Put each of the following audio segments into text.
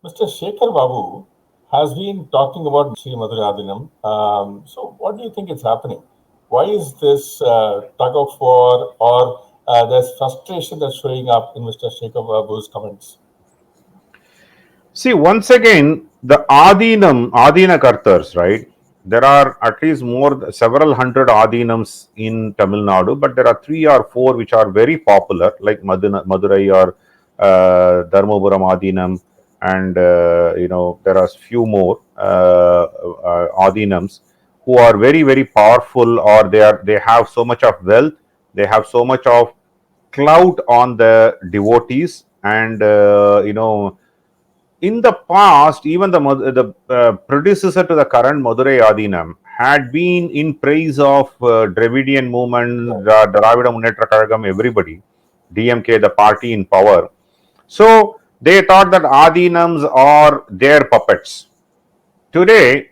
Mr. Shekar Babu has been talking about Sri Madurai Adheenam. So, what do you think is happening? Why is this tug of war, or there's frustration that's showing up in Mr. Shekar Babu's comments? See, once again, the Adhina Kartars, right? There are at least several hundred Adhinams in Tamil Nadu, but there are three or four which are very popular, like Madurai or Dharmapuram Adhinam, and there are few more Adhinams who are very very powerful, or they have so much of wealth, they have so much of clout on the devotees, and in the past, even the predecessor to the current Madurai Adhinam had been in praise of Dravidian movement, Dravida Munnetra Kazhagam, everybody, DMK, the party in power. So they thought that Adhinams are their puppets. Today,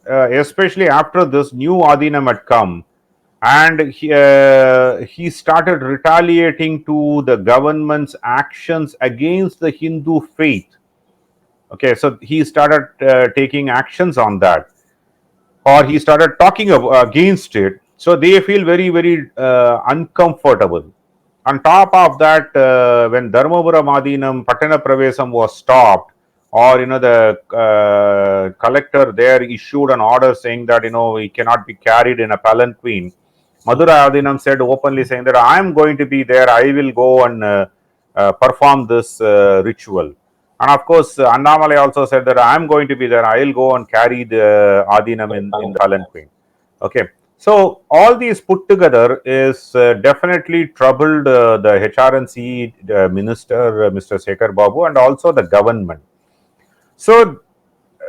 especially after this new Adhinam had come, and he started retaliating to the government's actions against the Hindu faith. Okay, so he started taking actions on that, or he started talking against it. So they feel very very uncomfortable. On top of that, when Dharmabura Madinam Patana Pravesam was stopped, or the collector there issued an order saying that he cannot be carried in a palanquin, Madurai Adhinam said openly, saying that I am going to be there, I will go and perform this ritual. And of course, Annamalai also said that I am going to be there, I will go and carry the Adhinam in the palanquin. Okay. So all these put together is definitely troubled the HRNC minister, Mr. Shekar Babu, and also the government. So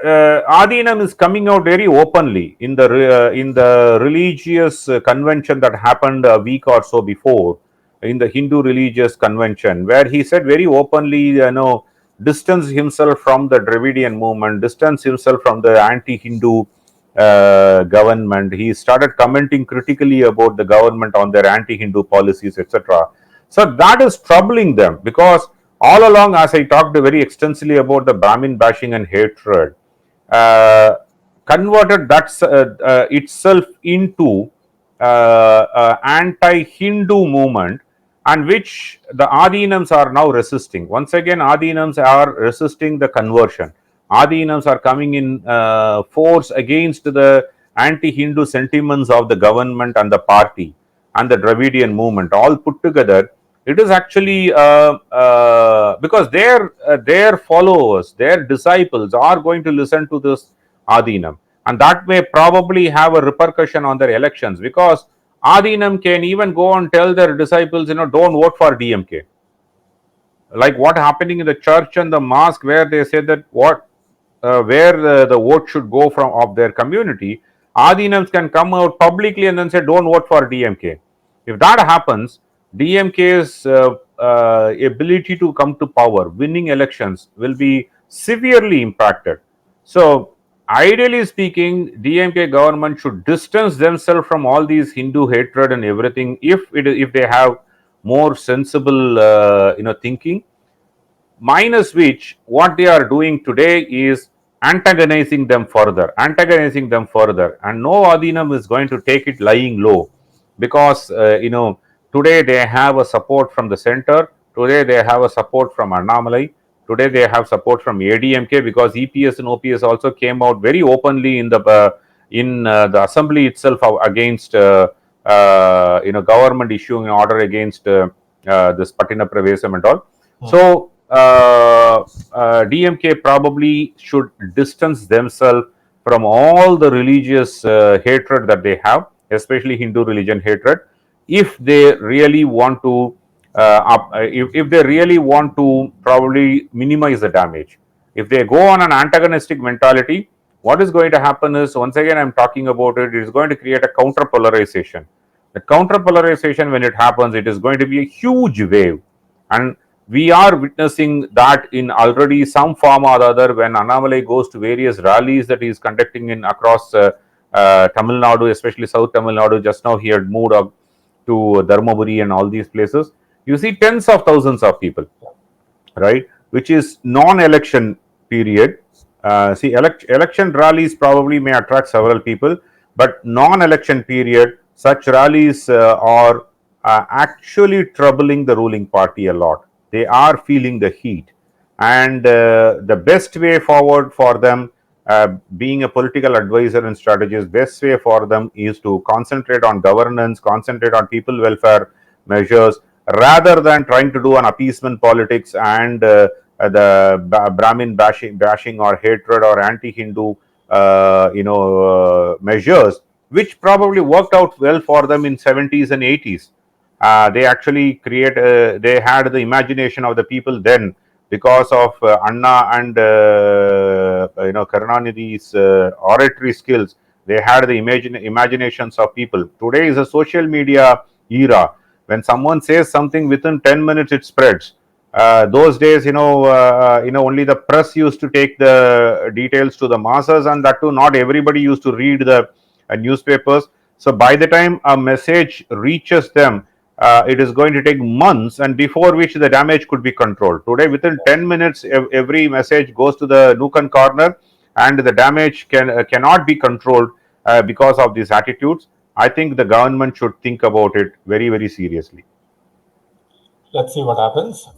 Adhinam is coming out very openly in the religious convention that happened a week or so before, in the Hindu religious convention, where he said very openly, distance himself from the Dravidian movement, distance himself from the anti-Hindu government. He started commenting critically about the government on their anti-Hindu policies, etc. So that is troubling them, because all along, as I talked very extensively about the Brahmin bashing and hatred, uh, converted that itself into anti-Hindu movement, and which the Adhinams are now resisting. Once again, Adhinams are resisting the conversion. Adhinams are coming in force against the anti-Hindu sentiments of the government and the party and the Dravidian movement, all put together. It is actually because their followers, their disciples are going to listen to this Adhinam, and that may probably have a repercussion on their elections, because Adhinam can even go and tell their disciples, don't vote for DMK. Like what happening in the church and the mosque, where they say that where the vote should go from of their community, Adhinams can come out publicly and then say, don't vote for DMK. If that happens, DMK's ability to come to power, winning elections, will be severely impacted. So, ideally speaking, DMK government should distance themselves from all these Hindu hatred and everything, if they have more sensible thinking. Minus which, what they are doing today is antagonizing them further, and no Adhinam is going to take it lying low, because today they have a support from the center, today they have a support from Annamalai, today they have support from ADMK, because EPS and OPS also came out very openly in the assembly itself against government issuing an order against this Patina Pravesam and all. So DMK probably should distance themselves from all the religious hatred that they have, especially Hindu religion hatred, if they really want to if they really want to probably minimize the damage. If they go on an antagonistic mentality, what is going to happen is, once again I'm talking about it, it is going to create a counter polarization. The counter polarization, when it happens, it is going to be a huge wave, and we are witnessing that in already some form or other, when Annamalai goes to various rallies that he is conducting in across Tamil Nadu, especially South Tamil Nadu. Just now he had moved up to Dharmaburi and all these places. You see tens of thousands of people, right? Which is non-election period. Election rallies probably may attract several people, but non-election period, such rallies are actually troubling the ruling party a lot. They are feeling the heat, and the best way forward for them, being a political advisor and strategist, best way for them is to concentrate on governance, concentrate on people welfare measures, rather than trying to do an appeasement politics and the Brahmin bashing or hatred or anti-Hindu, measures, which probably worked out well for them in 70s and 80s. They actually they had the imagination of the people then because of Anna and Karunanidhi's oratory skills. They had the imaginations of people. Today is a social media era. When someone says something, within 10 minutes it spreads. Those days, only the press used to take the details to the masses, and that too, not everybody used to read the newspapers. So by the time a message reaches them, it is going to take months, and before which the damage could be controlled. Today, within 10 minutes, every message goes to the nook and corner, and the damage cannot be controlled because of these attitudes. I think the government should think about it very, very seriously. Let's see what happens.